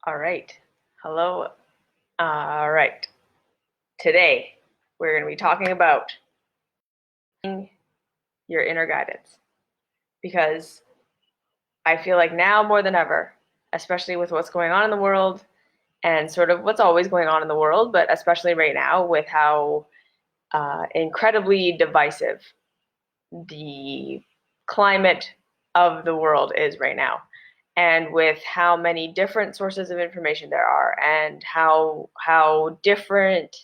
All right. Hello. All right. Today, we're going to be talking about your inner guidance because I feel like now more than ever, especially with what's going on in the world and sort of what's always going on in the world, but especially right now with how incredibly divisive the climate of the world is right now, and with how many different sources of information there are, and how different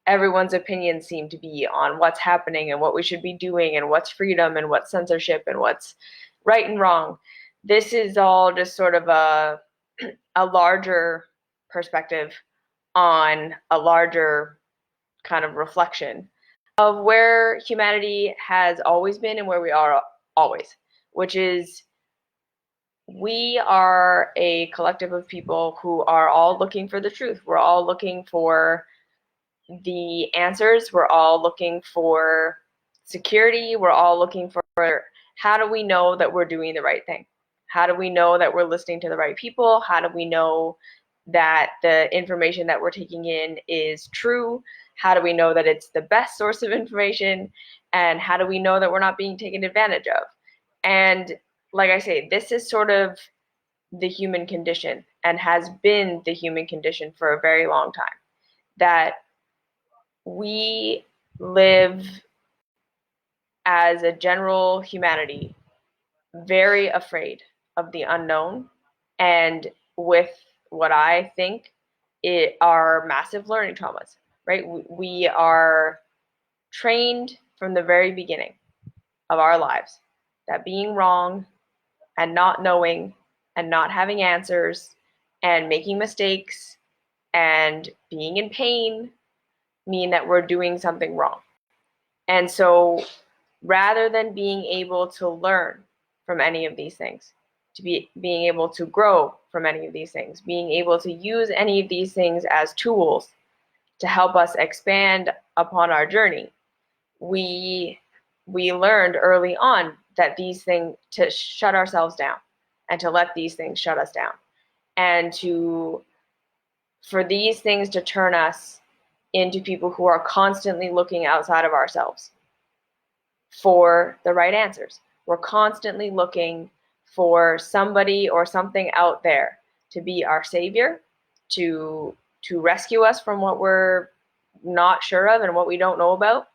everyone's opinions seem to be on what's happening and what we should be doing and what's freedom and what's censorship and what's right and wrong. This is all just sort of a larger perspective on a larger kind of reflection of where humanity has always been and where we are always, which is we are a collective of people who are all looking for the truth. We're all looking for the answers. We're all looking for security. We're all looking for how do we know that we're doing the right thing? How do we know that we're listening to the right people? How do we know that the information that we're taking in is true? How do we know that it's the best source of information? And how do we know that we're not being taken advantage of? And like I say, this is sort of the human condition and has been the human condition for a very long time. That we live as a general humanity very afraid of the unknown, and with what I think are massive learning traumas, right? We are trained from the very beginning of our lives that being wrong and not knowing and not having answers and making mistakes and being in pain mean that we're doing something wrong. And so rather than being able to learn from any of these things, being able to grow from any of these things, being able to use any of these things as tools to help us expand upon our journey, we learned early on that these things, to shut ourselves down and to let these things shut us down, and for these things to turn us into people who are constantly looking outside of ourselves for the right answers. We're constantly looking for somebody or something out there to be our savior, to rescue us from what we're not sure of and what we don't know about.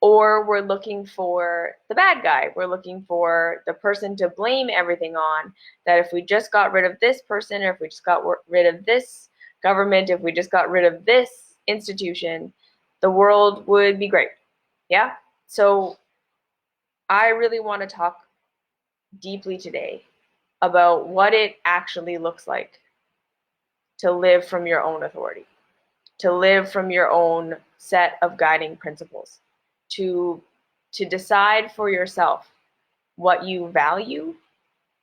Or we're looking for the bad guy. We're looking for the person to blame everything on, that if we just got rid of this person, or if we just got rid of this government, if we just got rid of this institution, the world would be great. Yeah? So I really want to talk deeply today about what it actually looks like to live from your own authority, to live from your own set of guiding principles, to decide for yourself what you value,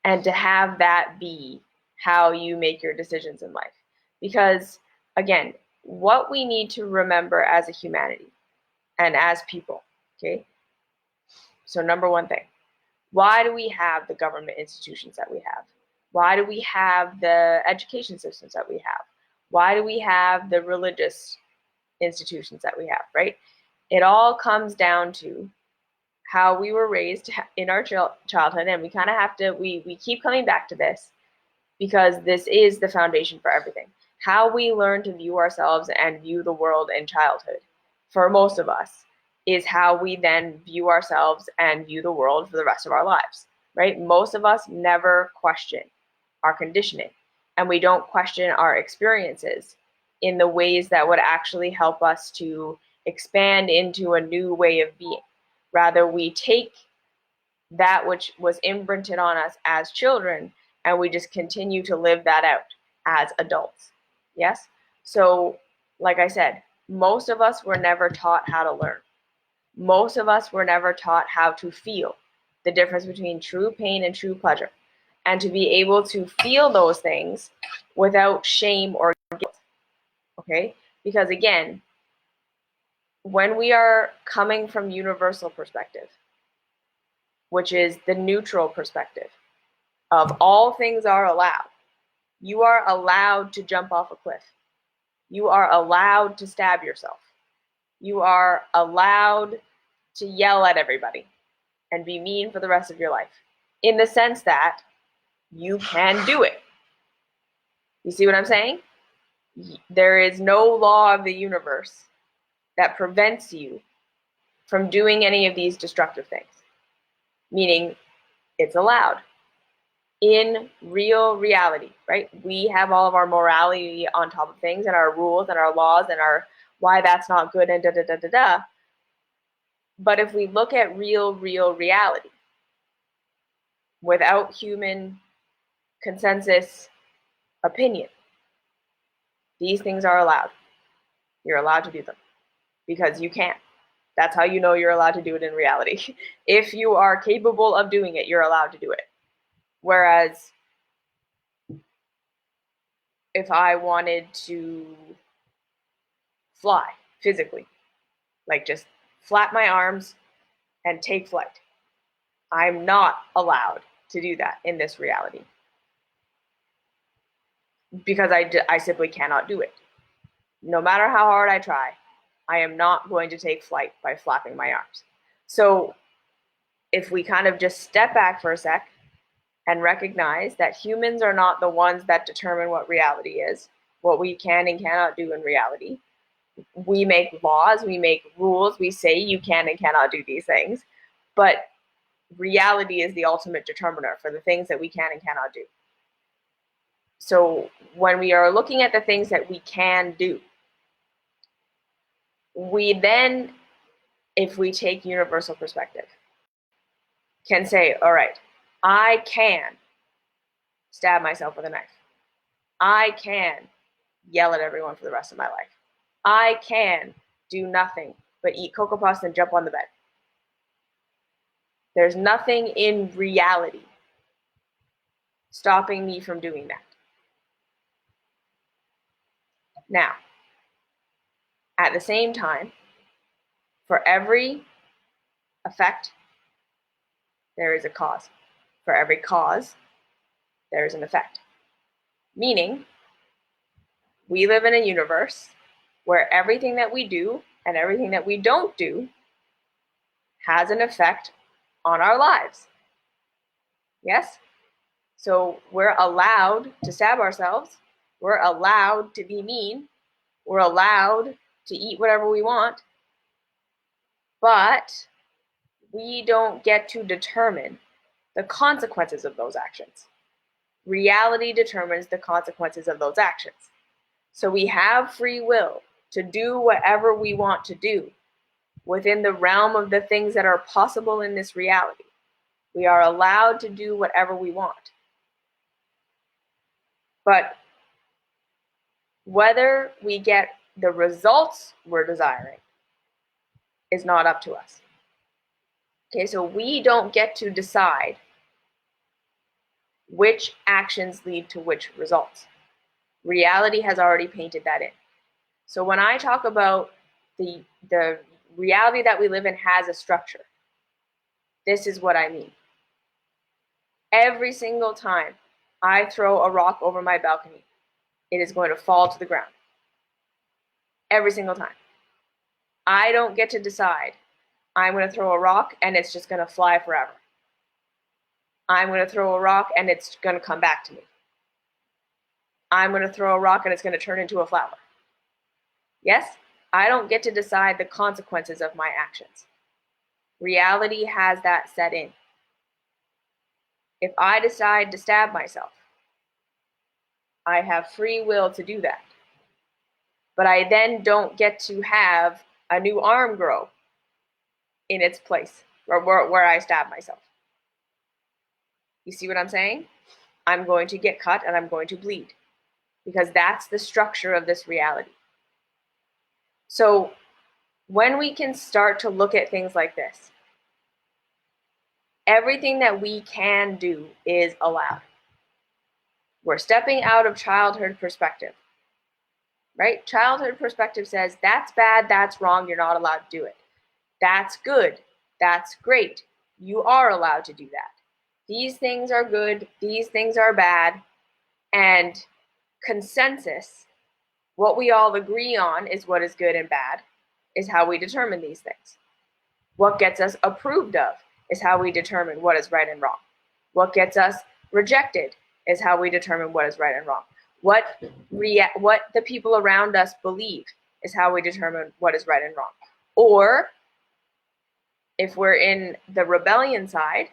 and to have that be how you make your decisions in life. Because again, what we need to remember as a humanity and as people, okay? So number one thing, why do we have the government institutions that we have? Why do we have the education systems that we have? Why do we have the religious institutions that we have, right? It all comes down to how we were raised in our childhood, and we kind of have to, we keep coming back to this because this is the foundation for everything. How we learn to view ourselves and view the world in childhood, for most of us, is how we then view ourselves and view the world for the rest of our lives, right? Most of us never question our conditioning, and we don't question our experiences in the ways that would actually help us to expand into a new way of being. Rather, we take that which was imprinted on us as children and we just continue to live that out as adults. Yes? So, like I said, most of us were never taught how to learn. Most of us were never taught how to feel the difference between true pain and true pleasure, and to be able to feel those things without shame or guilt. Okay? Because again, when we are coming from universal perspective, which is the neutral perspective of all things are allowed, You are allowed to jump off a cliff. You are allowed to stab yourself. You are allowed to yell at everybody and be mean for the rest of your life, in the sense that you can do it. You see what I'm saying? There is no law of the universe that prevents you from doing any of these destructive things, meaning it's allowed in real reality, right? We have all of our morality on top of things and our rules and our laws and our why that's not good and da da da da da. But if we look at real reality without human consensus opinion, these things are allowed. You're allowed to do them because you can. That's how you know you're allowed to do it in reality. If you are capable of doing it, you're allowed to do it. Whereas if I wanted to fly physically, like just flap my arms and take flight, I'm not allowed to do that in this reality because I simply cannot do it. No matter how hard I try, I am not going to take flight by flapping my arms. So if we kind of just step back for a sec and recognize that humans are not the ones that determine what reality is, what we can and cannot do in reality. We make laws, we make rules, we say you can and cannot do these things, but reality is the ultimate determiner for the things that we can and cannot do. So when we are looking at the things that we can do, we then, if we take universal perspective, can say, all right, I can stab myself with a knife. I can yell at everyone for the rest of my life. I can do nothing but eat Cocoa Puffs and jump on the bed. There's nothing in reality stopping me from doing that. Now, at the same time, for every effect, there is a cause. For every cause, there is an effect. Meaning, we live in a universe where everything that we do and everything that we don't do has an effect on our lives. Yes? So we're allowed to stab ourselves. We're allowed to be mean. We're allowed to eat whatever we want. But we don't get to determine the consequences of those actions. Reality determines the consequences of those actions. So we have free will to do whatever we want to do within the realm of the things that are possible in this reality. We are allowed to do whatever we want. But whether we get the results we're desiring is not up to us. Okay, so we don't get to decide which actions lead to which results. Reality has already painted that in. So when I talk about the reality that we live in has a structure, this is what I mean. Every single time I throw a rock over my balcony, it is going to fall to the ground. Every single time. I don't get to decide, I'm going to throw a rock and it's just going to fly forever. I'm going to throw a rock and it's going to come back to me. I'm going to throw a rock and it's going to turn into a flower. Yes, I don't get to decide the consequences of my actions. Reality has that set in. If I decide to stab myself, I have free will to do that. But I then don't get to have a new arm grow in its place where I stab myself. You see what I'm saying? I'm going to get cut and I'm going to bleed because that's the structure of this reality. So when we can start to look at things like this, everything that we can do is allowed. We're stepping out of childhood perspective, right? Childhood perspective says that's bad, that's wrong, you're not allowed to do it. That's good, that's great, you are allowed to do that. These things are good, these things are bad, And consensus, what we all agree on is what is good and bad, is how we determine these things. What gets us approved of is how we determine what is right and wrong. What gets us rejected is how we determine what is right and wrong. What the people around us believe is how we determine what is right and wrong. Or if we're in the rebellion side,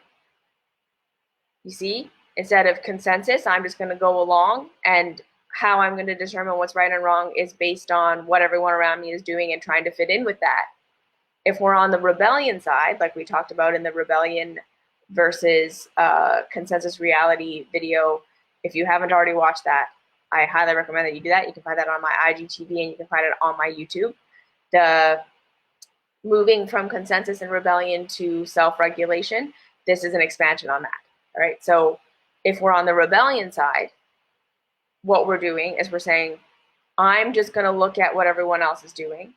you see, instead of consensus, I'm just going to go along, and how I'm going to determine what's right and wrong is based on what everyone around me is doing and trying to fit in with that. If we're on the rebellion side, like we talked about in the rebellion versus consensus reality video, if you haven't already watched that, I highly recommend that you do that. You can find that on my IGTV and you can find it on my YouTube. The moving from consensus and rebellion to self-regulation, this is an expansion on that. All right, so if we're on the rebellion side, what we're doing is we're saying, I'm just going to look at what everyone else is doing.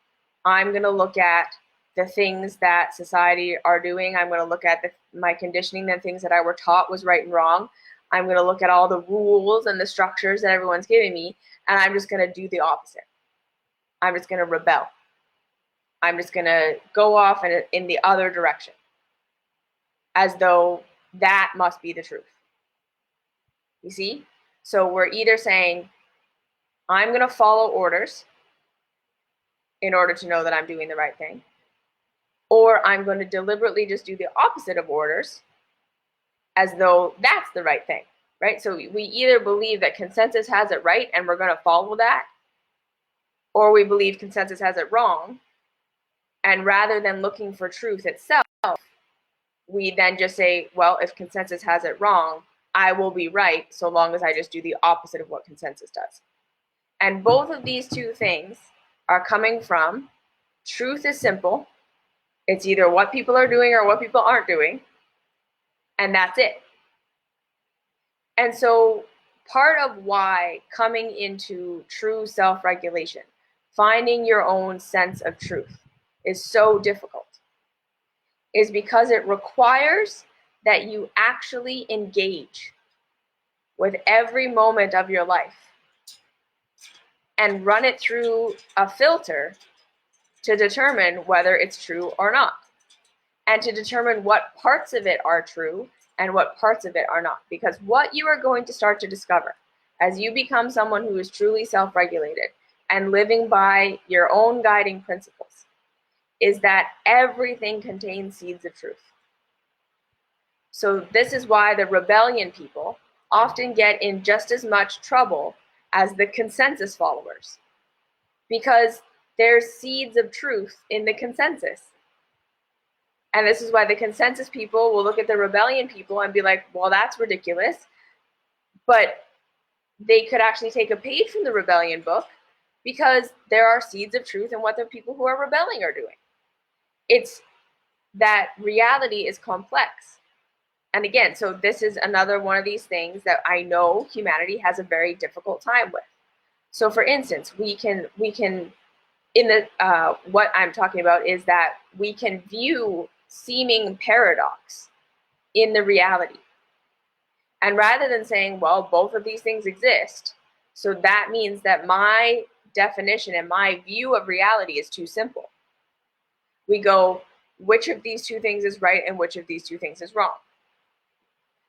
I'm going to look at the things that society are doing. I'm going to look at my conditioning, the things that I were taught was right and wrong. I'm going to look at all the rules and the structures that everyone's giving me, and I'm just going to do the opposite. I'm just going to rebel. I'm just going to go off in the other direction, as though that must be the truth. You see? So we're either saying, I'm going to follow orders in order to know that I'm doing the right thing, or I'm going to deliberately just do the opposite of orders as though that's the right thing, right? So we either believe that consensus has it right and we're going to follow that, or we believe consensus has it wrong, and rather than looking for truth itself, we then just say, well, if consensus has it wrong, I will be right so long as I just do the opposite of what consensus does. And both of these two things are coming from truth is simple. It's either what people are doing or what people aren't doing, and that's it. And so part of why coming into true self-regulation, finding your own sense of truth, is so difficult is because it requires that you actually engage with every moment of your life and run it through a filter to determine whether it's true or not, and to determine what parts of it are true and what parts of it are not. Because what you are going to start to discover as you become someone who is truly self-regulated and living by your own guiding principles is that everything contains seeds of truth. So this is why the rebellion people often get in just as much trouble as the consensus followers, because there's seeds of truth in the consensus. And this is why the consensus people will look at the rebellion people and be like, well, that's ridiculous. But they could actually take a page from the rebellion book, because there are seeds of truth in what the people who are rebelling are doing. It's that reality is complex. And again, so this is another one of these things that I know humanity has a very difficult time with. So for instance, we can in the what I'm talking about is that we can view seeming paradox in the reality. And rather than saying, well, both of these things exist, so that means that my definition and my view of reality is too simple. We go, which of these two things is right and which of these two things is wrong?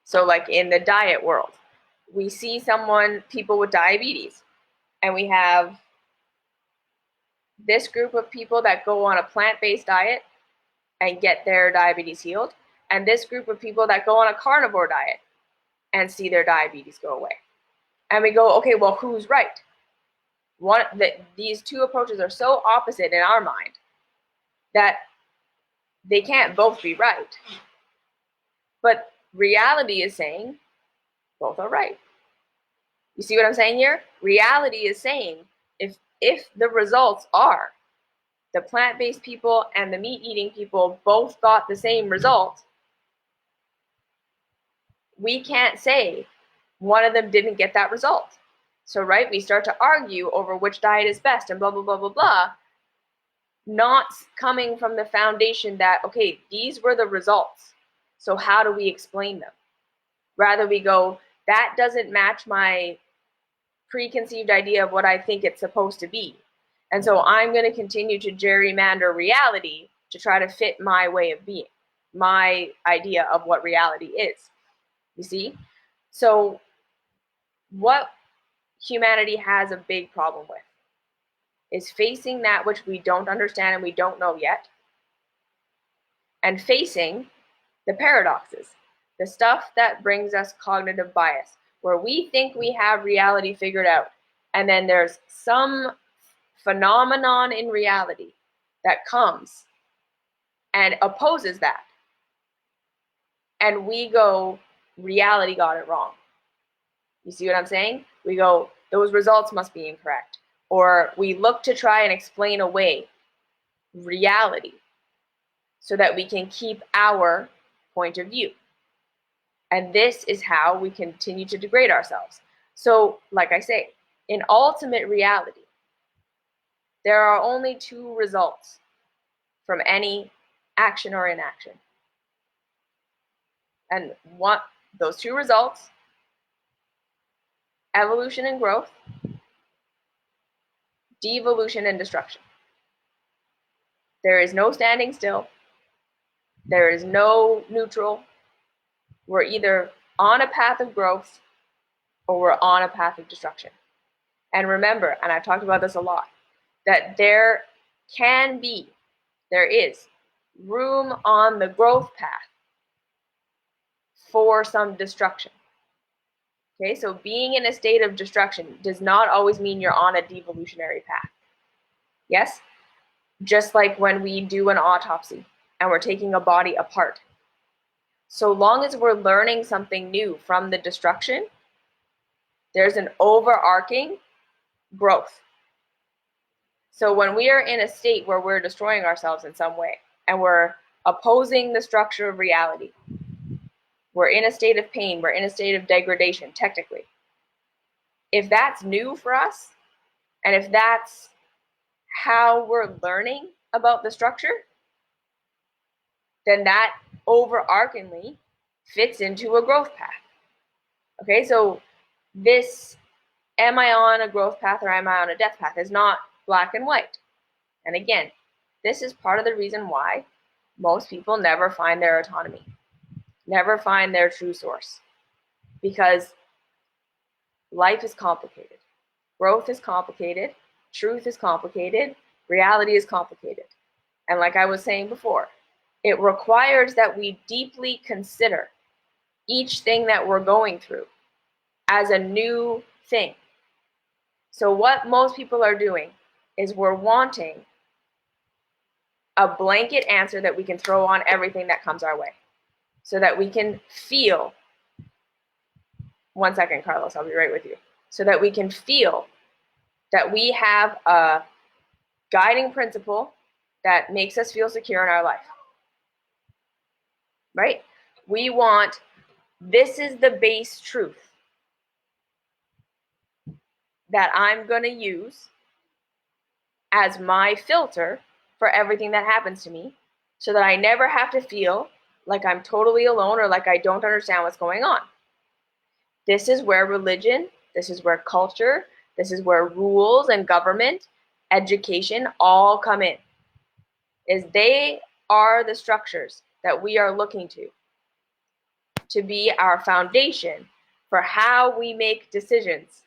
So like in the diet world, we see people with diabetes, and we have this group of people that go on a plant-based diet and get their diabetes healed, and this group of people that go on a carnivore diet and see their diabetes go away. And we go, okay, well, who's right? These two approaches are so opposite in our mind that they can't both be right. But reality is saying both are right. You see what I'm saying here? Reality is saying if the results are the plant-based people and the meat-eating people both got the same result, we can't say one of them didn't get that result. So, right, we start to argue over which diet is best and blah, blah, blah, blah, blah, not coming from the foundation that, okay, these were the results, so how do we explain them? Rather, we go, that doesn't match my preconceived idea of what I think it's supposed to be. And so I'm going to continue to gerrymander reality to try to fit my way of being, my idea of what reality is. You see? So what humanity has a big problem with is facing that which we don't understand and we don't know yet, and facing the paradoxes, the stuff that brings us cognitive bias, where we think we have reality figured out, and then there's some phenomenon in reality that comes and opposes that. And we go, reality got it wrong. You see what I'm saying? We go, those results must be incorrect. Or we look to try and explain away reality so that we can keep our point of view. And this is how we continue to degrade ourselves. So, like I say, in ultimate reality, there are only two results from any action or inaction. And what those two results, evolution and growth, devolution and destruction. There is no standing still. There is no neutral. We're either on a path of growth or we're on a path of destruction. And remember, and I've talked about this a lot, that there is room on the growth path for some destruction. Okay, so being in a state of destruction does not always mean you're on a devolutionary path. Yes? Just like when we do an autopsy and we're taking a body apart. So long as we're learning something new from the destruction, there's an overarching growth. So when we are in a state where we're destroying ourselves in some way and we're opposing the structure of reality, we're in a state of pain, we're in a state of degradation, technically. If that's new for us, and if that's how we're learning about the structure, then that overarchingly fits into a growth path. Okay, so this, am I on a growth path or am I on a death path, is not black and white. And again, this is part of the reason why most people never find their autonomy, never find their true source, because life is complicated. Growth is complicated. Truth is complicated. Reality is complicated. And like I was saying before, it requires that we deeply consider each thing that we're going through as a new thing. So what most people are doing is we're wanting a blanket answer that we can throw on everything that comes our way, so that we can feel, 1 second, Carlos, I'll be right with you, so that we can feel that we have a guiding principle that makes us feel secure in our life, right? We want, this is the base truth that I'm going to use as my filter for everything that happens to me, so that I never have to feel like I'm totally alone or like I don't understand what's going on. This is where religion, this is where culture, this is where rules and government, education all come in. Is they are the structures that we are looking to be our foundation for how we make decisions,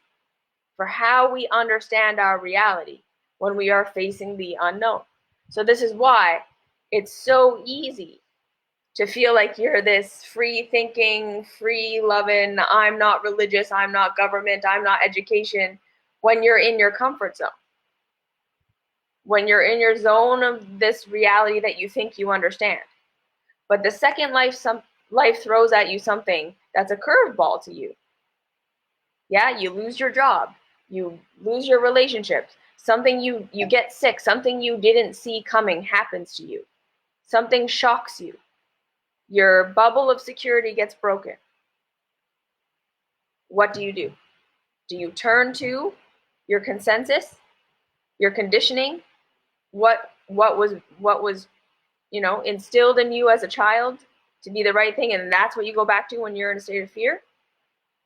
for how we understand our reality when we are facing the unknown. So this is why it's so easy to feel like you're this free thinking, free loving, I'm not religious, I'm not government, I'm not education, when you're in your comfort zone. When you're in your zone of this reality that you think you understand. But the second life throws at you something that's a curveball to you. Yeah, you lose your job, you lose your relationships, something you get sick, something you didn't see coming happens to you. Something shocks you. Your bubble of security gets broken. What do? Do you turn to your consensus, your conditioning, what was instilled in you as a child to be the right thing, and that's what you go back to when you're in a state of fear?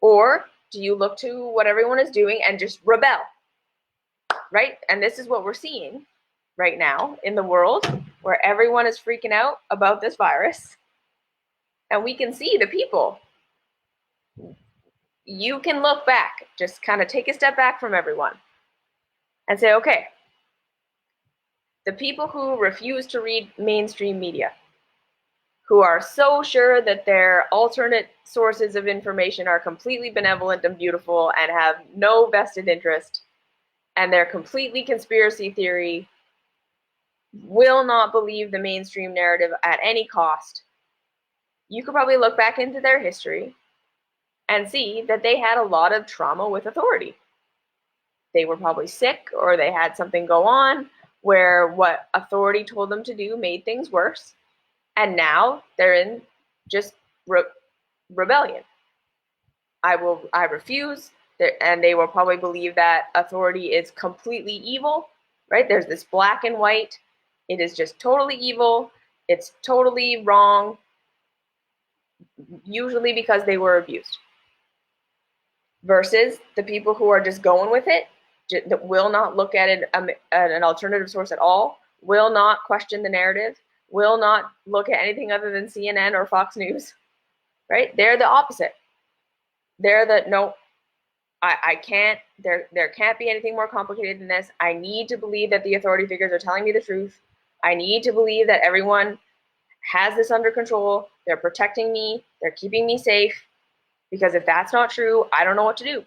Or Do you look to what everyone is doing and just rebel? Right? And this is what we're seeing right now in the world, where everyone is freaking out about this virus. And we can see the people. You can look back, just kind of take a step back from everyone and say, okay, the people who refuse to read mainstream media, who are so sure that their alternate sources of information are completely benevolent and beautiful and have no vested interest, and they're completely conspiracy theory, will not believe the mainstream narrative at any cost. You could probably look back into their history and see that they had a lot of trauma with authority. They were probably sick, or they had something go on where what authority told them to do made things worse. And now they're in just rebellion. I refuse. And they will probably believe that authority is completely evil, right? There's this black and white. It is just totally evil. It's totally wrong, usually because they were abused. Versus the people who are just going with it, that will not look at it, an alternative source at all, will not question the narrative, will not look at anything other than CNN or Fox News, right? They're the opposite. They're the, no, I can't, there can't be anything more complicated than this. I need to believe that the authority figures are telling me the truth. I need to believe that everyone has this under control. They're protecting me. They're keeping me safe. Because if that's not true, I don't know what to do.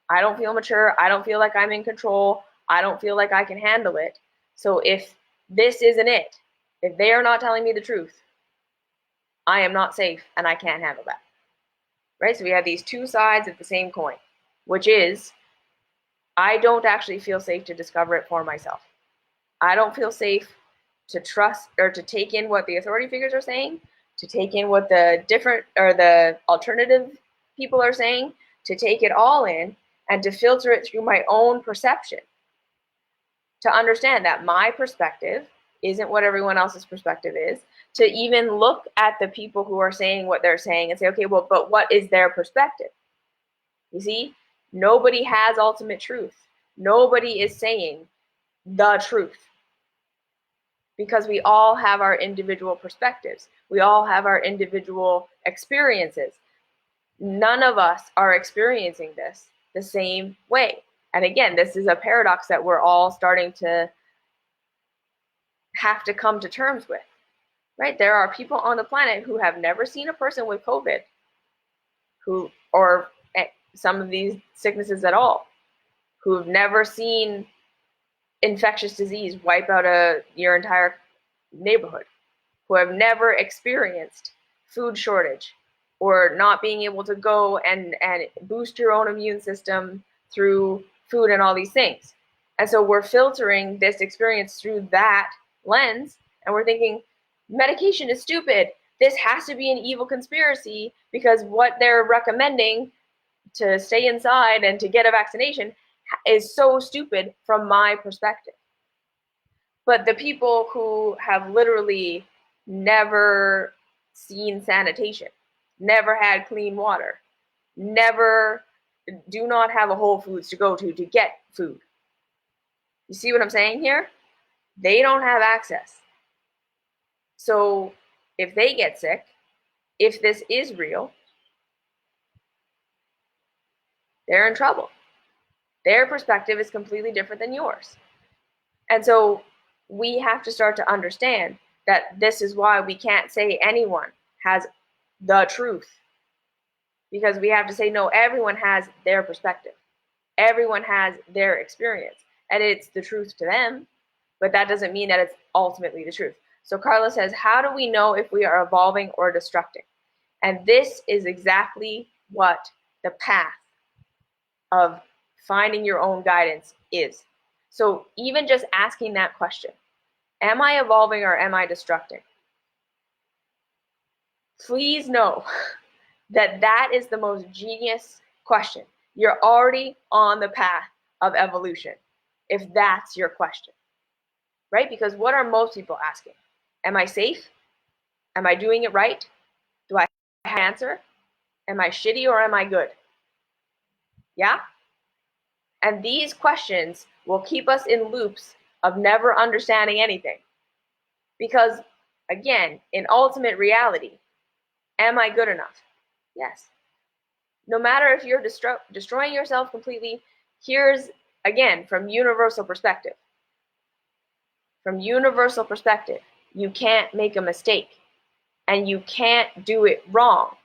I don't feel mature. I don't feel like I'm in control. I don't feel like I can handle it. So if this isn't it, if they are not telling me the truth, I am not safe and I can't handle that. Right? So we have these two sides of the same coin, which is I don't actually feel safe to discover it for myself. I don't feel safe to trust or to take in what the authority figures are saying, to take in what the different or the alternative people are saying, to take it all in and to filter it through my own perception, to understand that my perspective isn't what everyone else's perspective is, to even look at the people who are saying what they're saying and say, okay, well, but what is their perspective? You see, nobody has ultimate truth. Nobody is saying the truth, because we all have our individual perspectives. We all have our individual experiences. None of us are experiencing this the same way. And again, this is a paradox that we're all starting to have to come to terms with, right? There are people on the planet who have never seen a person with COVID, or some of these sicknesses at all, who have never seen infectious disease wipe out your entire neighborhood, who have never experienced food shortage or not being able to go and boost your own immune system through food and all these things. And so we're filtering this experience through that lens, and we're thinking medication is stupid. This has to be an evil conspiracy because what they're recommending to stay inside and to get a vaccination is so stupid from my perspective. But the people who have literally never seen sanitation, never had clean water, never do not have a Whole Foods to go to get food. You see what I'm saying here? They don't have access. So if they get sick, if this is real, they're in trouble. Their perspective is completely different than yours. And so we have to start to understand that this is why we can't say anyone has the truth. Because we have to say, no, everyone has their perspective. Everyone has their experience. And it's the truth to them, but that doesn't mean that it's ultimately the truth. So Carla says, how do we know if we are evolving or destructing? And this is exactly what the path of finding your own guidance is. So even just asking that question, am I evolving or am I destructing? Please know that that is the most genius question. You're already on the path of evolution, if that's your question, right? Because what are most people asking? Am I safe? Am I doing it right? Do I have an answer? Am I shitty or am I good? Yeah? And these questions will keep us in loops of never understanding anything. Because, again, in ultimate reality, am I good enough? Yes. No matter if you're destroying yourself completely, here's, again, from universal perspective. From universal perspective, you can't make a mistake and you can't do it wrong,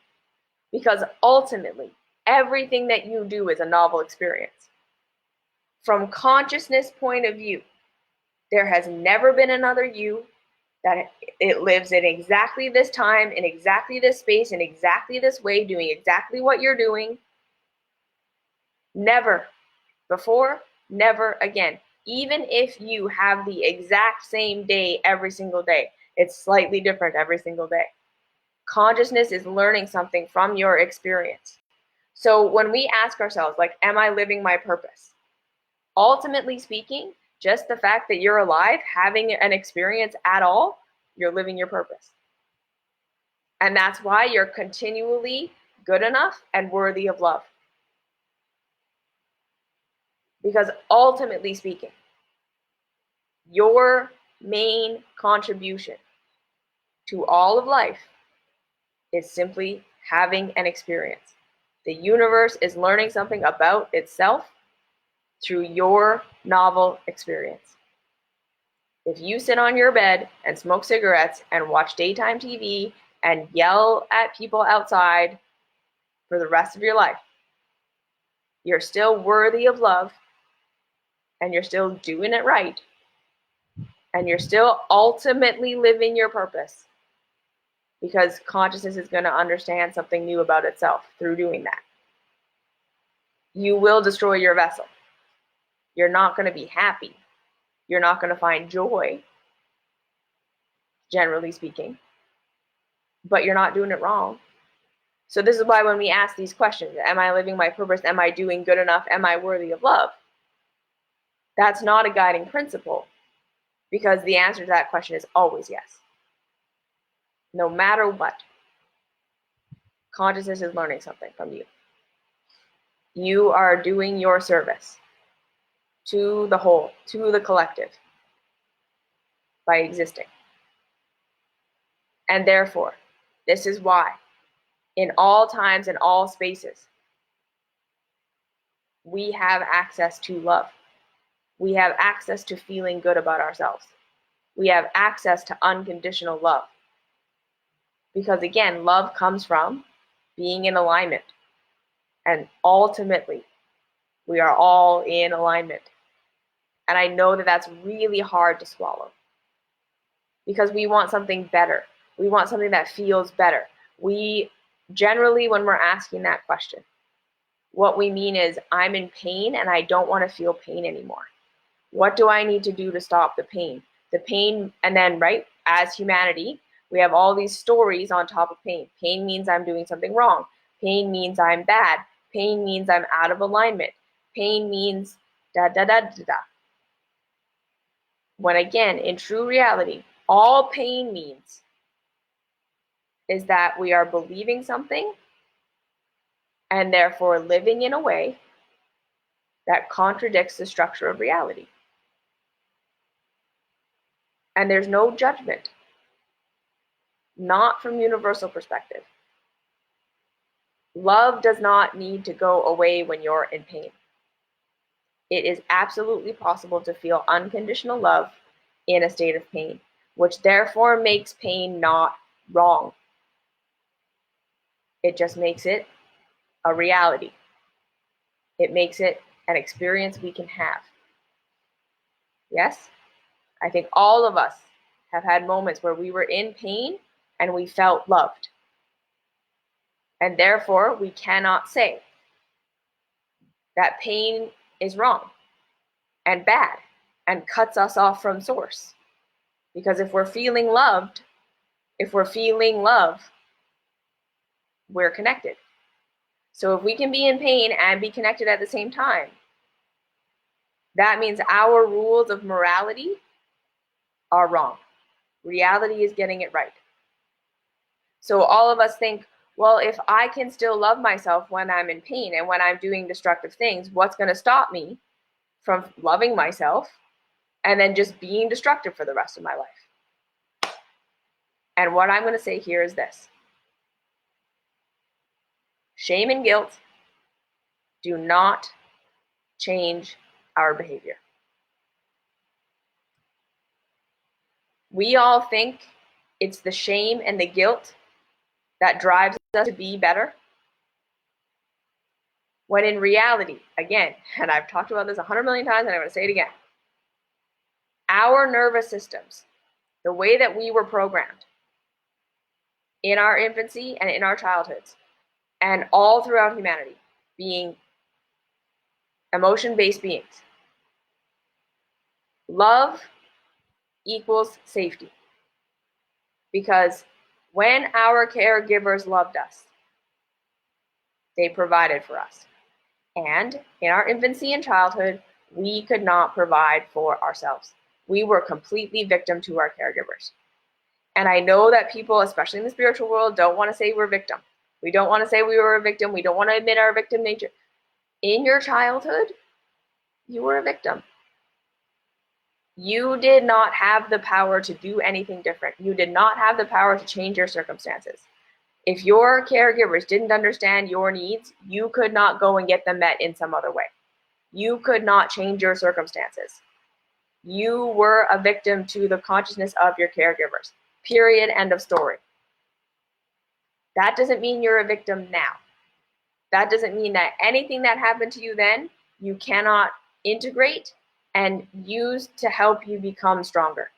because ultimately, everything that you do is a novel experience. From consciousness point of view, there has never been another you, that it lives in exactly this time, in exactly this space, in exactly this way, doing exactly what you're doing. Never before, never again. Even if you have the exact same day every single day, it's slightly different every single day. Consciousness is learning something from your experience. So when we ask ourselves, like, am I living my purpose? Ultimately speaking, just the fact that you're alive, having an experience at all, you're living your purpose. And that's why you're continually good enough and worthy of love. Because ultimately speaking, your main contribution to all of life is simply having an experience. The universe is learning something about itself through your novel experience. If you sit on your bed and smoke cigarettes and watch daytime TV and yell at people outside for the rest of your life, you're still worthy of love, and you're still doing it right, and you're still ultimately living your purpose, because consciousness is going to understand something new about itself through doing that. You will destroy your vessel. You're not going to be happy. You're not going to find joy, generally speaking, but you're not doing it wrong. So this is why when we ask these questions, am I living my purpose? Am I doing good enough? Am I worthy of love? That's not a guiding principle, because the answer to that question is always yes. No matter what, consciousness is learning something from you. You are doing your service to the whole, to the collective, by existing. And therefore, this is why, in all times and all spaces, we have access to love. We have access to feeling good about ourselves. We have access to unconditional love. Because again, love comes from being in alignment. And ultimately, we are all in alignment. And I know that that's really hard to swallow, because we want something better. We want something that feels better. We generally, when we're asking that question, what we mean is, I'm in pain and I don't want to feel pain anymore. What do I need to do to stop the pain? The pain, and then, right, as humanity, we have all these stories on top of pain. Pain means I'm doing something wrong. Pain means I'm bad. Pain means I'm out of alignment. Pain means da da da da da. When again, in true reality, all pain means is that we are believing something and therefore living in a way that contradicts the structure of reality. And there's no judgment, not from universal perspective. Love does not need to go away when you're in pain. It is absolutely possible to feel unconditional love in a state of pain, which therefore makes pain not wrong. It just makes it a reality. It makes it an experience we can have. Yes? I think all of us have had moments where we were in pain and we felt loved. And therefore, we cannot say that pain is wrong and bad and cuts us off from source. Because if we're feeling loved, we're connected. So if we can be in pain and be connected at the same time, that means our rules of morality are wrong. Reality is getting it right. So all of us think, Well, if I can still love myself when I'm in pain and when I'm doing destructive things, what's going to stop me from loving myself and then just being destructive for the rest of my life? And what I'm going to say here is this: shame and guilt do not change our behavior. We all think it's the shame and the guilt that drives us to be better, when in reality, again, and I've talked about this 100 million times and I'm going to say it again, our nervous systems, the way that we were programmed in our infancy and in our childhoods, and all throughout humanity, being emotion-based beings, love equals safety. Because when our caregivers loved us, they provided for us. And in our infancy and childhood, we could not provide for ourselves. We were completely victim to our caregivers. And I know that people, especially in the spiritual world, don't want to say we're victim. We don't want to say we were a victim. We don't want to admit our victim nature. In your childhood, you were a victim. You did not have the power to do anything different. You did not have the power to change your circumstances. If your caregivers didn't understand your needs, you could not go and get them met in some other way. You could not change your circumstances. You were a victim to the consciousness of your caregivers. Period. End of story. That doesn't mean you're a victim now. That doesn't mean that anything that happened to you then, you cannot integrate and use to help you become stronger.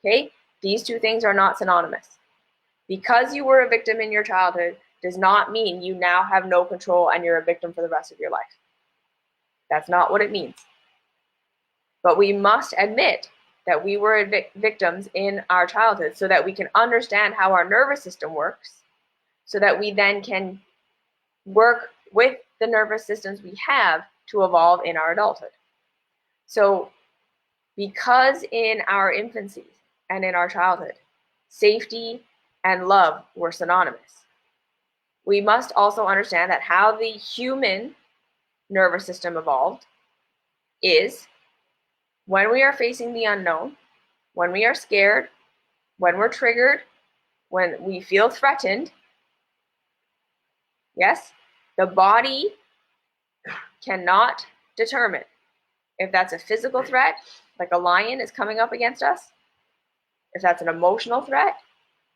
Okay? These two things are not synonymous. Because you were a victim in your childhood does not mean you now have no control and you're a victim for the rest of your life. That's not what it means. But we must admit that we were victims in our childhood so that we can understand how our nervous system works, so that we then can work with the nervous systems we have to evolve in our adulthood. So because in our infancy and in our childhood, safety and love were synonymous, we must also understand that how the human nervous system evolved is when we are facing the unknown, when we are scared, when we're triggered, when we feel threatened, yes, the body cannot determine if that's a physical threat, like a lion is coming up against us, if that's an emotional threat,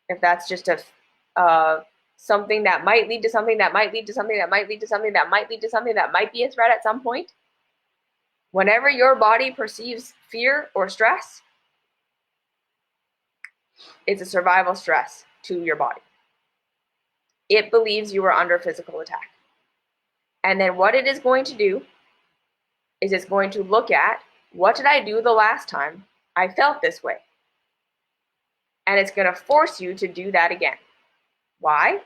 if that's just a something that might lead to something that might lead to something that might lead to something that might lead to something that might be a threat at some point. Whenever your body perceives fear or stress, it's a survival stress to your body. It believes you are under physical attack. And then what it is going to do is it's going to look at, what did I do the last time I felt this way? And it's going to force you to do that again. Why?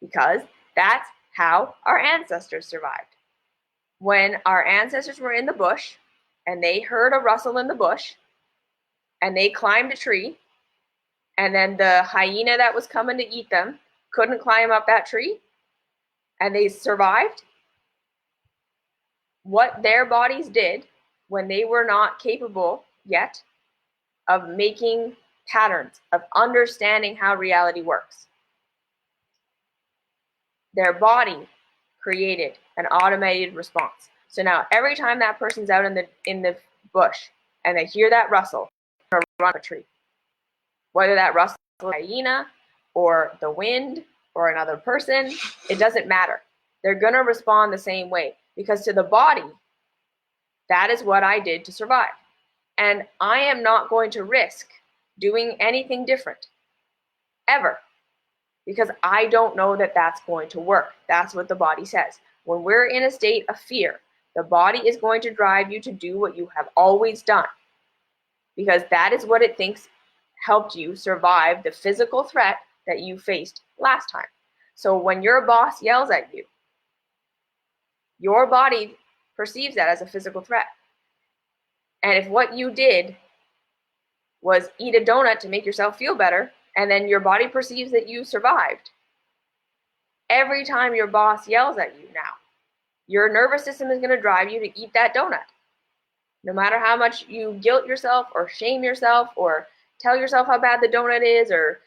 Because that's how our ancestors survived. When our ancestors were in the bush and they heard a rustle in the bush and they climbed a tree, and then the hyena that was coming to eat them couldn't climb up that tree and they survived, what their bodies did when they were not capable yet of making patterns, of understanding how reality works, their body created an automated response. So now every time that person's out in the bush and they hear that rustle, they're going to run up a tree. Whether that rustle is a hyena or the wind or another person, it doesn't matter. They're going to respond the same way, because to the body, that is what I did to survive. And I am not going to risk doing anything different, ever, because I don't know that that's going to work. That's what the body says. When we're in a state of fear, the body is going to drive you to do what you have always done, because that is what it thinks helped you survive the physical threat that you faced last time. So when your boss yells at you, your body perceives that as a physical threat. And if what you did was eat a donut to make yourself feel better, and then your body perceives that you survived, Every time your boss yells at you now, your nervous system is going to drive you to eat that donut. No matter how much you guilt yourself or shame yourself or tell yourself how bad the donut is or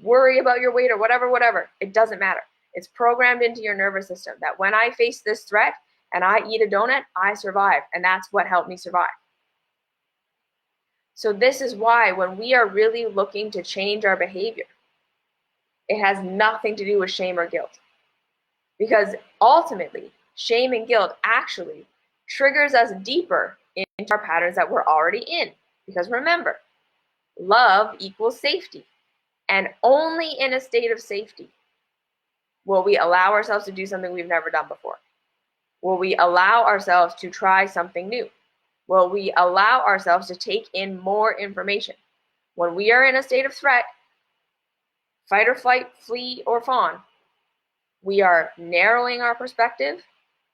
worry about your weight or whatever, it doesn't matter. It's programmed into your nervous system that when I face this threat and I eat a donut, I survive. And that's what helped me survive. So this is why when we are really looking to change our behavior, it has nothing to do with shame or guilt. Because ultimately, shame and guilt actually triggers us deeper into our patterns that we're already in. Because remember, love equals safety. And only in a state of safety will we allow ourselves to do something we've never done before. Will we allow ourselves to try something new? Will we allow ourselves to take in more information? When we are in a state of threat, fight or flight, flee or fawn, we are narrowing our perspective.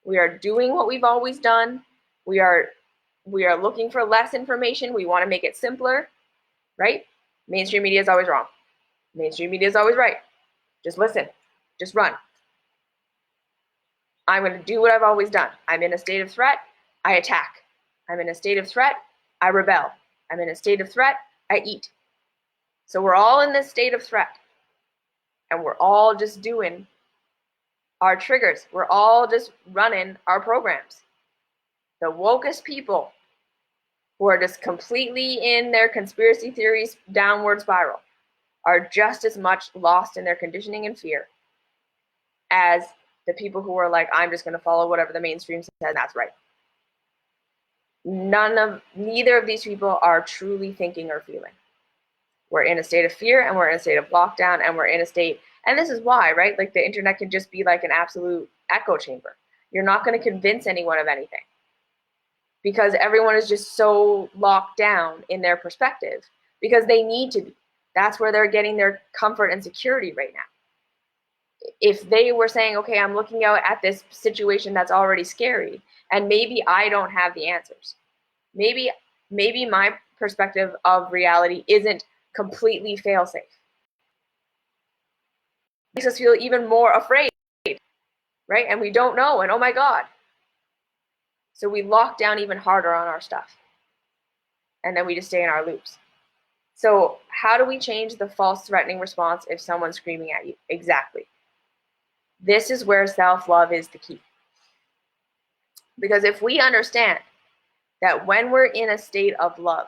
We are doing what we've always done. We are looking for less information. We want to make it simpler, right? Mainstream media is always wrong. Mainstream media is always right. Just listen. Just run. I'm going to do what I've always done. I'm in a state of threat. I attack. I'm in a state of threat. I rebel. I'm in a state of threat. I eat. So we're all in this state of threat. And we're all just doing our triggers. We're all just running our programs. The wokest people who are just completely in their conspiracy theories downward spiral are just as much lost in their conditioning and fear as the people who are like, I'm just going to follow whatever the mainstream says, and that's right. Neither of these people are truly thinking or feeling. We're in a state of fear, and we're in a state of lockdown, and we're in a state, and this is why, right? Like the internet can just be like an absolute echo chamber. You're not going to convince anyone of anything because everyone is just so locked down in their perspective because they need to be. That's where they're getting their comfort and security right now. If they were saying, okay, I'm looking out at this situation that's already scary, and maybe I don't have the answers. Maybe my perspective of reality isn't completely fail-safe. It makes us feel even more afraid, right? And we don't know, and oh my God. So we lock down even harder on our stuff. And then we just stay in our loops. So how do we change the false threatening response if someone's screaming at you? Exactly. This is where self-love is the key. Because if we understand that when we're in a state of love,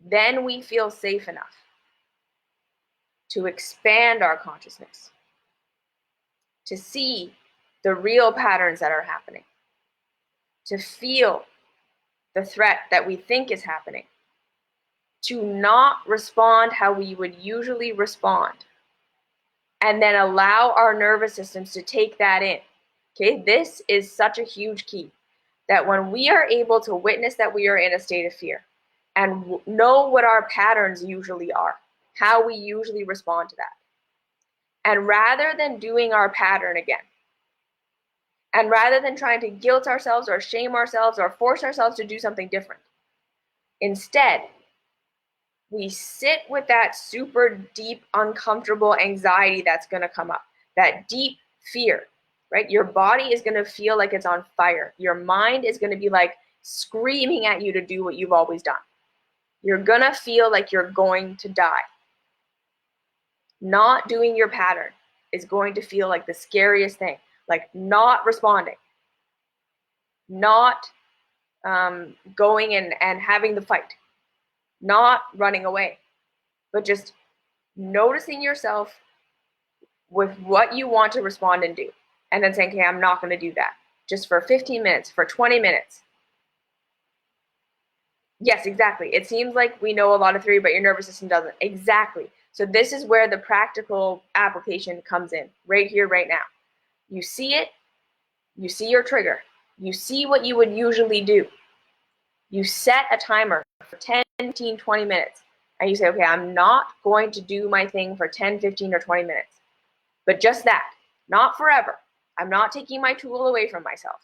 then we feel safe enough to expand our consciousness, to see the real patterns that are happening, to feel the threat that we think is happening, to not respond how we would usually respond, and then allow our nervous systems to take that in. Okay, this is such a huge key, that when we are able to witness that we are in a state of fear and know what our patterns usually are, how we usually respond to that, and rather than doing our pattern again, and rather than trying to guilt ourselves or shame ourselves or force ourselves to do something different, instead, we sit with that super deep, uncomfortable anxiety that's going to come up, that deep fear, right? Your body is going to feel like it's on fire. Your mind is going to be like screaming at you to do what you've always done. You're going to feel like you're going to die. Not doing your pattern is going to feel like the scariest thing, like not responding, not going and having the fight, not running away, but just noticing yourself with what you want to respond and do. And then saying, okay, I'm not going to do that. Just for 15 minutes, for 20 minutes. Yes, exactly. It seems like we know a lot of theory, but your nervous system doesn't. Exactly. So this is where the practical application comes in, right here, right now. You see it, you see your trigger, you see what you would usually do. You set a timer for 10, 15, 20 minutes, and you say, okay, I'm not going to do my thing for 10, 15, or 20 minutes, but just that, not forever. I'm not taking my tool away from myself.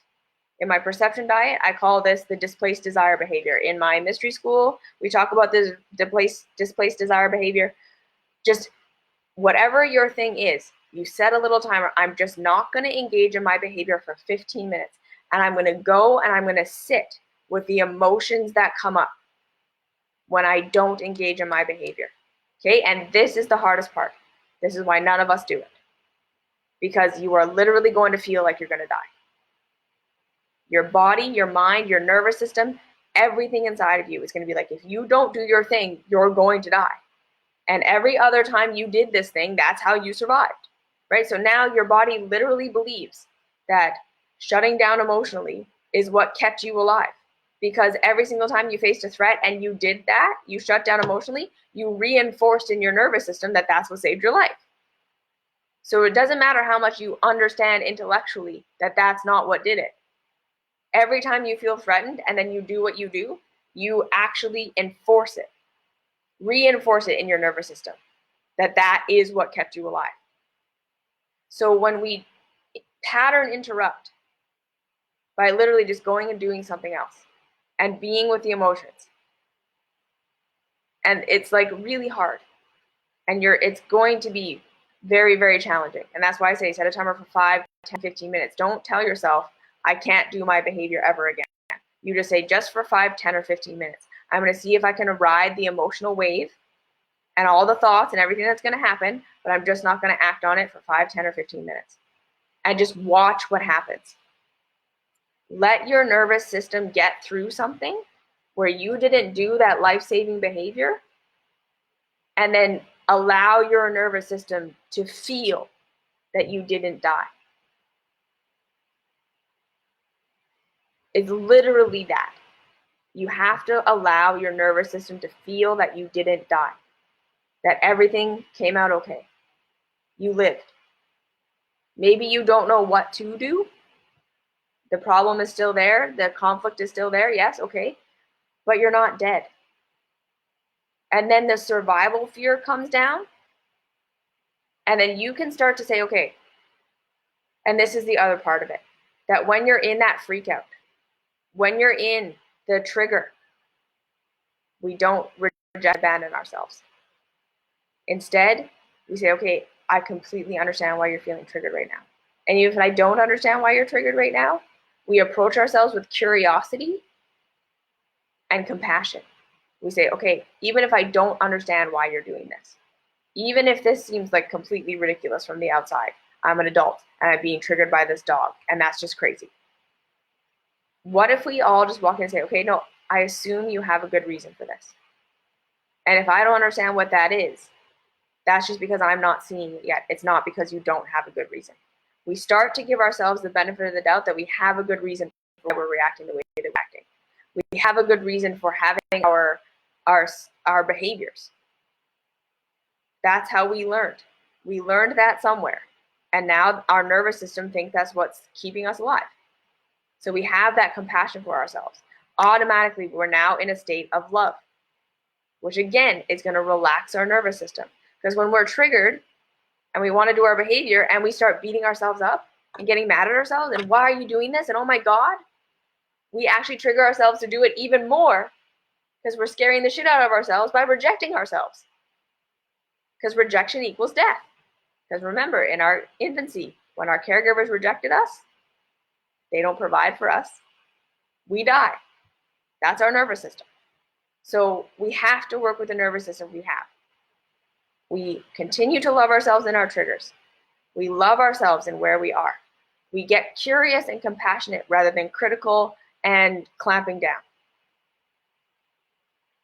In my perception diet, I call this the displaced desire behavior. In my mystery school, we talk about this displaced desire behavior. Just whatever your thing is, You set a little timer. I'm just not going to engage in my behavior for 15 minutes. And I'm going to go and I'm going to sit with the emotions that come up when I don't engage in my behavior. Okay, and this is the hardest part. This is why none of us do it. Because you are literally going to feel like you're going to die. Your body, your mind, your nervous system, everything inside of you is going to be like, if you don't do your thing, you're going to die. And every other time you did this thing, that's how you survived, right? So now your body literally believes that shutting down emotionally is what kept you alive. Because every single time you faced a threat and you did that, you shut down emotionally, you reinforced in your nervous system that that's what saved your life. So it doesn't matter how much you understand intellectually that that's not what did it. Every time you feel threatened and then you do what you do, you actually enforce it, reinforce it in your nervous system, that that is what kept you alive. So when we pattern interrupt by literally just going and doing something else and being with the emotions, and it's like really hard, and it's going to be very, very challenging. And that's why I say set a timer for 5, 10, 15 minutes. Don't tell yourself, I can't do my behavior ever again. You just say, just for 5, 10, or 15 minutes. I'm going to see if I can ride the emotional wave and all the thoughts and everything that's going to happen, but I'm just not going to act on it for 5, 10, or 15 minutes. And just watch what happens. Let your nervous system get through something where you didn't do that life-saving behavior, and then allow your nervous system to feel that you didn't die. It's literally that. You have to allow your nervous system to feel that you didn't die, that everything came out okay. You lived. Maybe you don't know what to do. The problem is still there. The conflict is still there. Yes, okay. But you're not dead. And then the survival fear comes down. And then you can start to say, okay, and this is the other part of it, that when you're in that freak out, when you're in the trigger, we don't reject, abandon ourselves. Instead, we say, okay, I completely understand why you're feeling triggered right now. And even if I don't understand why you're triggered right now, we approach ourselves with curiosity and compassion. We say, okay, even if I don't understand why you're doing this, even if this seems like completely ridiculous from the outside, I'm an adult and I'm being triggered by this dog, and that's just crazy. What if we all just walk in and say, okay, no, I assume you have a good reason for this. And if I don't understand what that is, that's just because I'm not seeing it yet. It's not because you don't have a good reason. We start to give ourselves the benefit of the doubt that we have a good reason for why we're reacting the way that we're acting. We have a good reason for having our behaviors. That's how we learned. We learned that somewhere. And now our nervous system thinks that's what's keeping us alive. So we have that compassion for ourselves. Automatically, we're now in a state of love, which again is going to relax our nervous system. Because when we're triggered and we want to do our behavior and we start beating ourselves up and getting mad at ourselves and why are you doing this? And oh my God, we actually trigger ourselves to do it even more because we're scaring the shit out of ourselves by rejecting ourselves. Because rejection equals death. Because remember, in our infancy, when our caregivers rejected us, they don't provide for us, we die. That's our nervous system. So we have to work with the nervous system we have. We continue to love ourselves in our triggers. We love ourselves in where we are. We get curious and compassionate rather than critical and clamping down.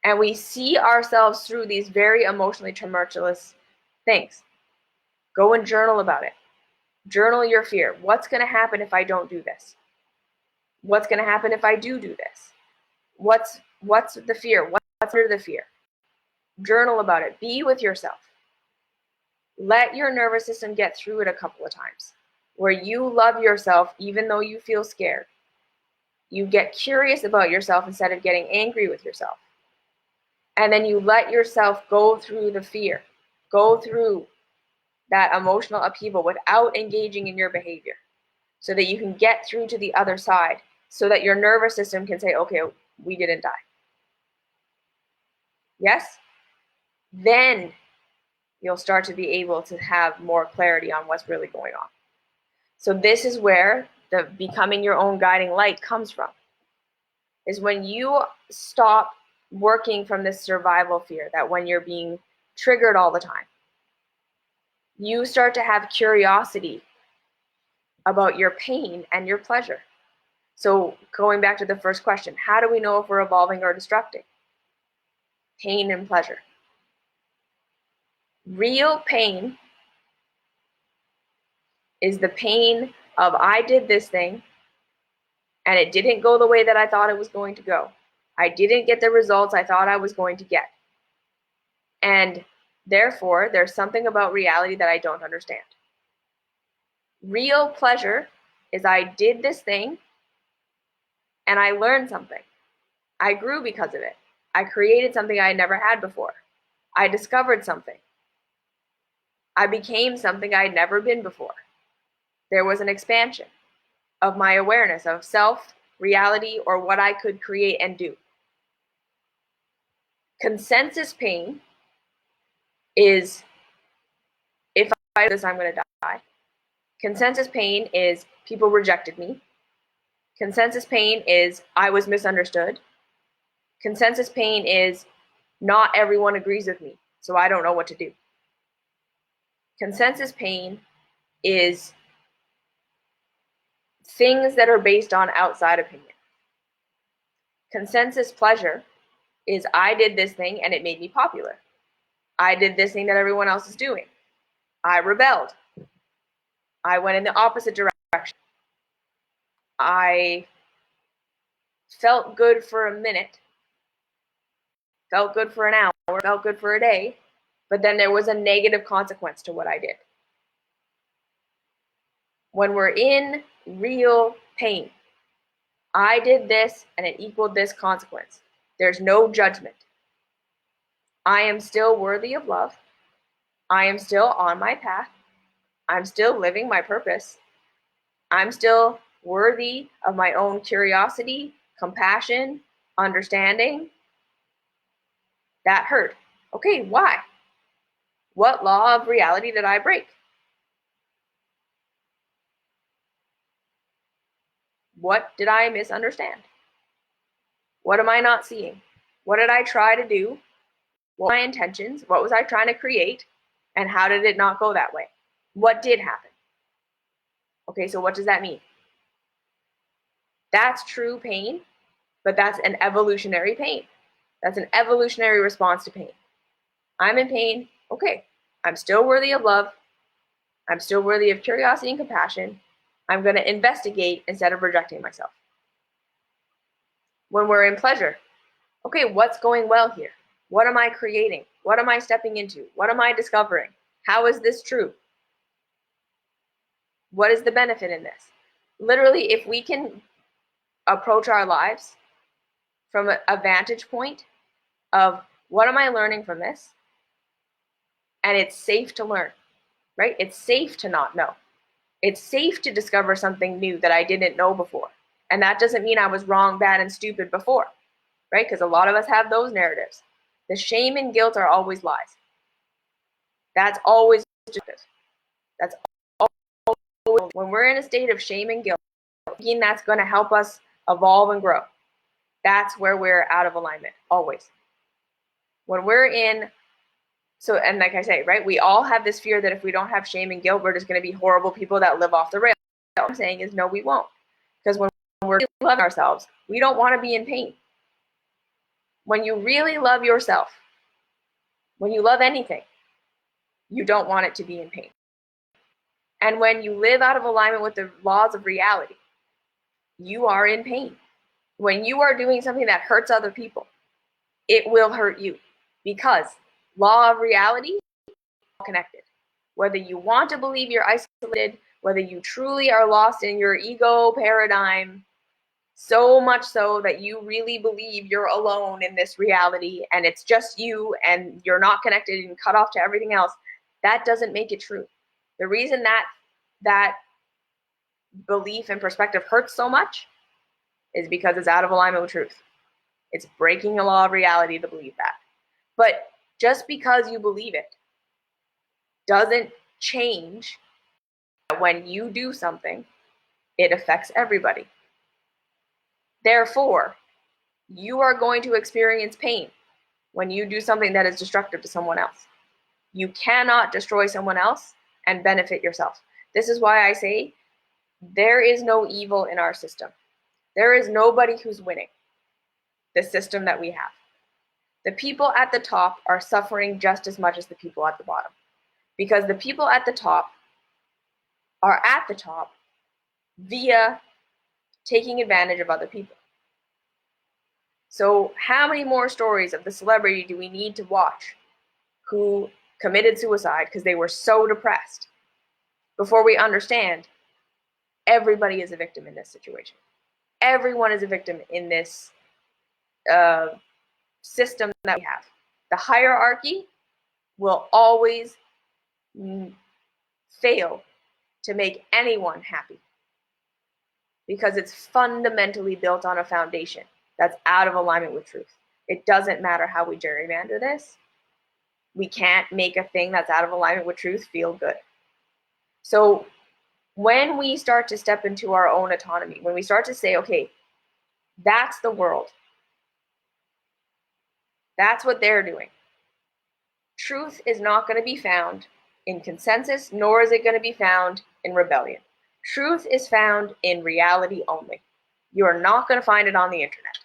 And we see ourselves through these very emotionally tumultuous things. Go and journal about it. Journal your fear. What's going to happen if I don't do this? What's going to happen if I do this? What's the fear? What's under the fear? Journal about it. Be with yourself. Let your nervous system get through it a couple of times where you love yourself even though you feel scared. You get curious about yourself instead of getting angry with yourself. And then you let yourself go through the fear, go through that emotional upheaval without engaging in your behavior so that you can get through to the other side so that your nervous system can say, okay, we didn't die. Yes? Then you'll start to be able to have more clarity on what's really going on. So this is where the becoming your own guiding light comes from, is when you stop working from this survival fear that when you're being triggered all the time, you start to have curiosity about your pain and your pleasure. So going back to the first question, how do we know if we're evolving or destructing? Pain and pleasure. Real pain is the pain of I did this thing and it didn't go the way that I thought it was going to go. I didn't get the results I thought I was going to get. And therefore, there's something about reality that I don't understand. Real pleasure is I did this thing and I learned something. I grew because of it. I created something I had never had before. I discovered something. I became something I had never been before. There was an expansion of my awareness of self, reality, or what I could create and do. Consensus pain is, if I do this, I'm going to die. Consensus pain is people rejected me. Consensus pain is I was misunderstood. Consensus pain is not everyone agrees with me, so I don't know what to do. Consensus pain is things that are based on outside opinion. Consensus pleasure is I did this thing and it made me popular. I did this thing that everyone else is doing. I rebelled. I went in the opposite direction. I felt good for a minute, felt good for an hour, felt good for a day, but then there was a negative consequence to what I did. When we're in real pain, I did this and it equaled this consequence. There's no judgment. I am still worthy of love. I am still on my path. I'm still living my purpose. I'm still worthy of my own curiosity, compassion, understanding. That hurt. Okay, why? What law of reality did I break? What did I misunderstand? What am I not seeing? What did I try to do? What were my intentions? What was I trying to create? And how did it not go that way? What did happen? Okay, so what does that mean? That's true pain, but that's an evolutionary pain. That's an evolutionary response to pain. I'm in pain. Okay, I'm still worthy of love. I'm still worthy of curiosity and compassion. I'm going to investigate instead of rejecting myself. When we're in pleasure, okay, what's going well here? What am I creating? What am I stepping into? What am I discovering? How is this true? What is the benefit in this? Literally, if we can approach our lives from a vantage point of what am I learning from this? And it's safe to learn, right? It's safe to not know. It's safe to discover something new that I didn't know before. And that doesn't mean I was wrong, bad, and stupid before, right? Because a lot of us have those narratives. The shame and guilt are always lies. That's always destructive. That's always, when we're in a state of shame and guilt, thinking that's going to help us evolve and grow. That's where we're out of alignment, always. When we're in, so, and like I say, right, we all have this fear that if we don't have shame and guilt, we're just going to be horrible people that live off the rails. What I'm saying is, no, we won't. Because when we're loving ourselves, we don't want to be in pain. When you really love yourself, when you love anything, you don't want it to be in pain. And when you live out of alignment with the laws of reality, you are in pain. When you are doing something that hurts other people, it will hurt you, because law of reality is all connected. Whether you want to believe you're isolated, whether you truly are lost in your ego paradigm, so much so that you really believe you're alone in this reality and it's just you and you're not connected and cut off to everything else, that doesn't make it true. The reason that belief and perspective hurts so much is because it's out of alignment with truth. It's breaking the law of reality to believe that. But just because you believe it doesn't change. When you do something, it affects everybody. Therefore, you are going to experience pain when you do something that is destructive to someone else. You cannot destroy someone else and benefit yourself. This is why I say there is no evil in our system. There is nobody who's winning the system that we have. The people at the top are suffering just as much as the people at the bottom, because the people at the top are at the top via taking advantage of other people. So how many more stories of the celebrity do we need to watch who committed suicide because they were so depressed before we understand everybody is a victim in this situation? Everyone is a victim in this system that we have. The hierarchy will always fail to make anyone happy because it's fundamentally built on a foundation that's out of alignment with truth. It doesn't matter how we gerrymander this. We can't make a thing that's out of alignment with truth feel good. So when we start to step into our own autonomy, when we start to say, okay, that's the world, that's what they're doing. Truth is not going to be found in consensus, nor is it going to be found in rebellion. Truth is found in reality only. You are not going to find it on the internet.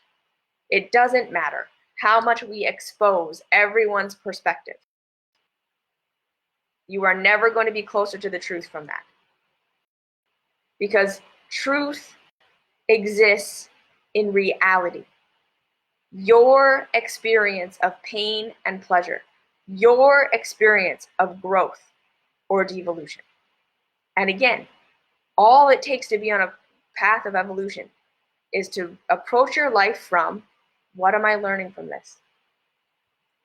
It doesn't matter how much we expose everyone's perspective. You are never going to be closer to the truth from that. Because truth exists in reality. Your experience of pain and pleasure, your experience of growth or devolution. And again, all it takes to be on a path of evolution is to approach your life from, what am I learning from this?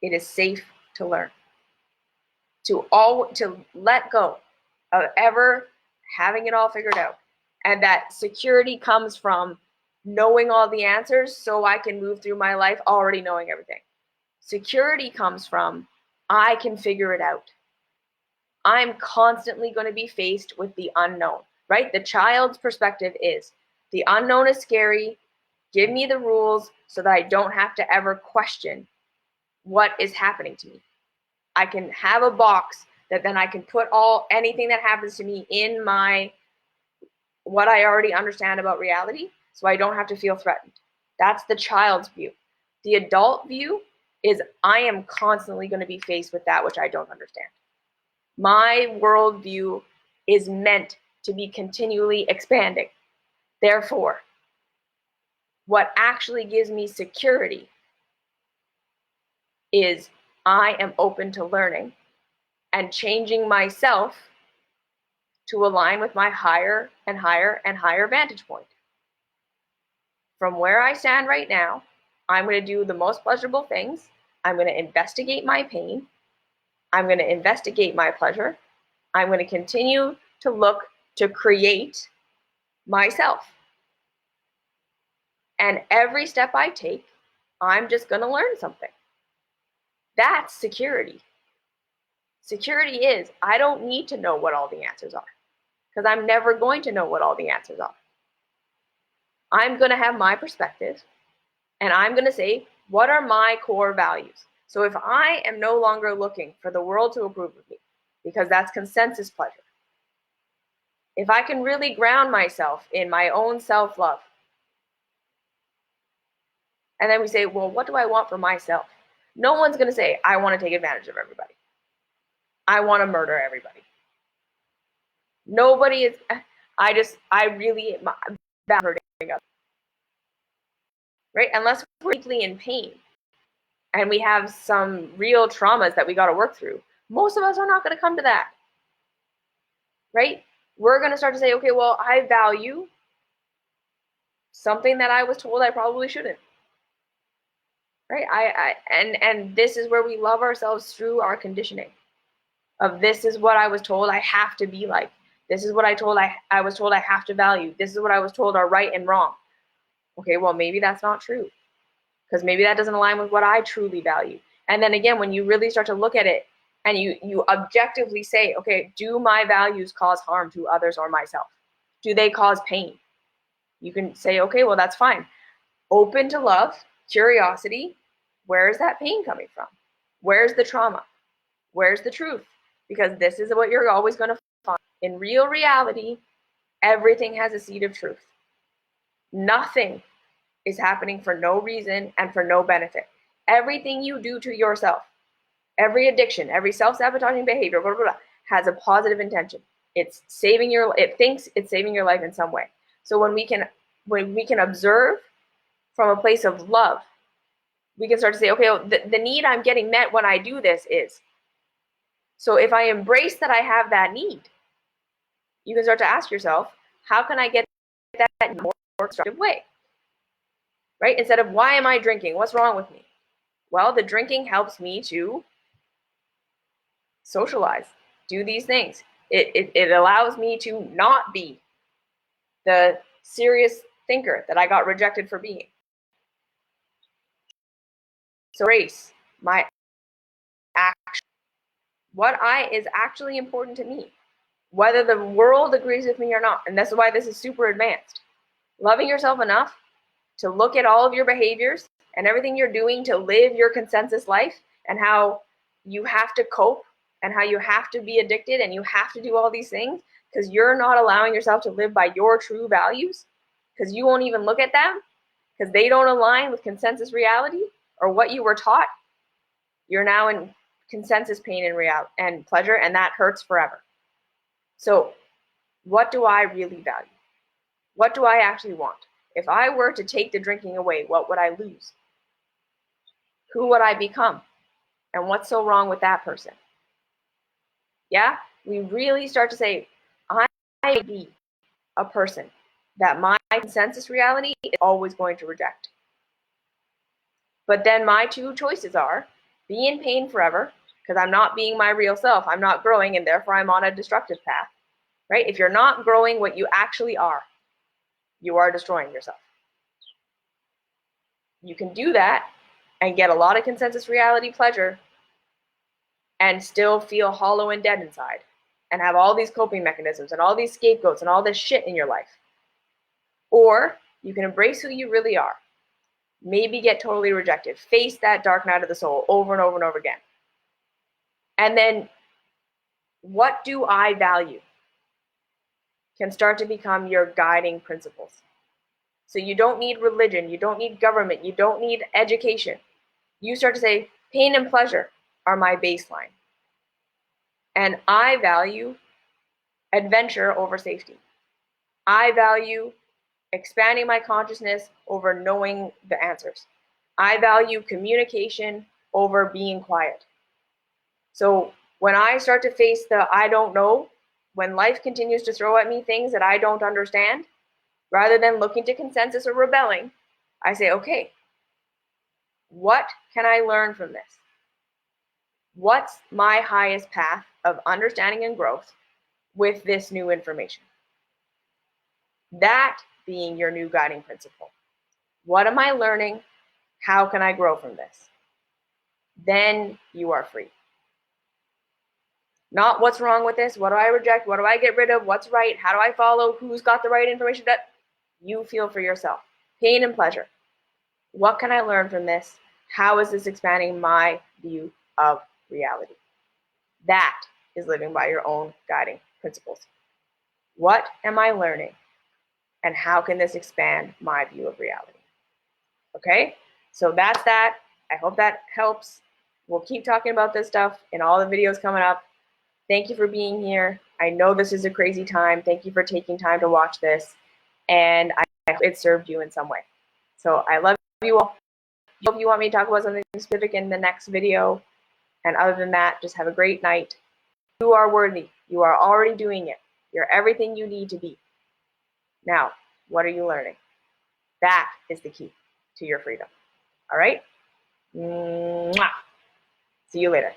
It is safe to learn. To let go of ever having it all figured out. And that security comes from knowing all the answers so I can move through my life already knowing everything. Security comes from, I can figure it out. I'm constantly going to be faced with the unknown, right? The child's perspective is, the unknown is scary. Give me the rules so that I don't have to ever question what is happening to me. I can have a box that then I can put anything that happens to me in what I already understand about reality, so I don't have to feel threatened. That's the child's view. The adult view is, I am constantly going to be faced with that which I don't understand. My worldview is meant to be continually expanding. Therefore, what actually gives me security is I am open to learning and changing myself to align with my higher and higher and higher vantage point. From where I stand right now, I'm going to do the most pleasurable things. I'm going to investigate my pain. I'm going to investigate my pleasure. I'm going to continue to look to create myself. And every step I take, I'm just going to learn something. That's security. Security is, I don't need to know what all the answers are, because I'm never going to know what all the answers are. I'm going to have my perspective, and I'm going to say, what are my core values? So if I am no longer looking for the world to approve of me, because that's consensus pleasure, if I can really ground myself in my own self-love, and then we say, well, what do I want for myself? No one's going to say, I want to take advantage of everybody. I want to murder everybody. Nobody is, I really, bad hurting others. Right? Unless we're deeply in pain and we have some real traumas that we got to work through, most of us are not going to come to that. Right? We're going to start to say, okay, well, I value something that I was told I probably shouldn't. Right? And this is where we love ourselves through our conditioning. Of, this is what I was told I have to be like. This is what I was told I have to value. This is what I was told are right and wrong. Okay, well, maybe that's not true, because maybe that doesn't align with what I truly value. And then again, when you really start to look at it, and you objectively say, okay, do my values cause harm to others or myself? Do they cause pain? You can say, okay, well, that's fine. Open to love, curiosity. Where is that pain coming from? Where's the trauma? Where's the truth? Because this is what you're always going to find. In real reality, everything has a seed of truth. Nothing is happening for no reason and for no benefit. Everything you do to yourself, every addiction, every self-sabotaging behavior, blah, blah, blah, has a positive intention. It thinks it's saving your life in some way. So when we can observe from a place of love, we can start to say, okay, well, the need I'm getting met when I do this is. So if I embrace that I have that need, you can start to ask yourself, how can I get that in a more constructive way? Right? Instead of, why am I drinking? What's wrong with me? Well, the drinking helps me to socialize, do these things. It allows me to not be the serious thinker that I got rejected for being. So race, my action, what is actually important to me, whether the world agrees with me or not. And that's why this is super advanced. Loving yourself enough to look at all of your behaviors and everything you're doing to live your consensus life, and how you have to cope and how you have to be addicted and you have to do all these things because you're not allowing yourself to live by your true values, because you won't even look at them because they don't align with consensus reality or what you were taught. You're now in consensus pain and reality and pleasure, and that hurts forever. So what do I really value? What do I actually want? If I were to take the drinking away, what would I lose? Who would I become? And what's so wrong with that person? Yeah, we really start to say, I may be a person that my consensus reality is always going to reject. But then my two choices are be in pain forever, because I'm not being my real self. I'm not growing, and therefore I'm on a destructive path, right? If you're not growing what you actually are, you are destroying yourself. You can do that and get a lot of consensus reality pleasure and still feel hollow and dead inside and have all these coping mechanisms and all these scapegoats and all this shit in your life. Or you can embrace who you really are, maybe get totally rejected, face that dark night of the soul over and over and over again. And then, what do I value can start to become your guiding principles. So you don't need religion, you don't need government, you don't need education. You start to say, pain and pleasure are my baseline. And I value adventure over safety. I value expanding my consciousness over knowing the answers. I value communication over being quiet. So when I start to face the I don't know, when life continues to throw at me things that I don't understand, rather than looking to consensus or rebelling, I say, okay, what can I learn from this? What's my highest path of understanding and growth with this new information? That being your new guiding principle. What am I learning? How can I grow from this? Then you are free. Not what's wrong with this, what do I reject, what do I get rid of, what's right, how do I follow, who's got the right information, that you feel for yourself. Pain and pleasure. What can I learn from this? How is this expanding my view of reality? That is living by your own guiding principles. What am I learning? And how can this expand my view of reality? Okay, so that's that. I hope that helps. We'll keep talking about this stuff in all the videos coming up. Thank you for being here. I know this is a crazy time. Thank you for taking time to watch this. And I hope it served you in some way. So I love you all. If you want me to talk about something specific in the next video. And other than that, just have a great night. You are worthy. You are already doing it. You're everything you need to be. Now, what are you learning? That is the key to your freedom. All right? Mwah. See you later.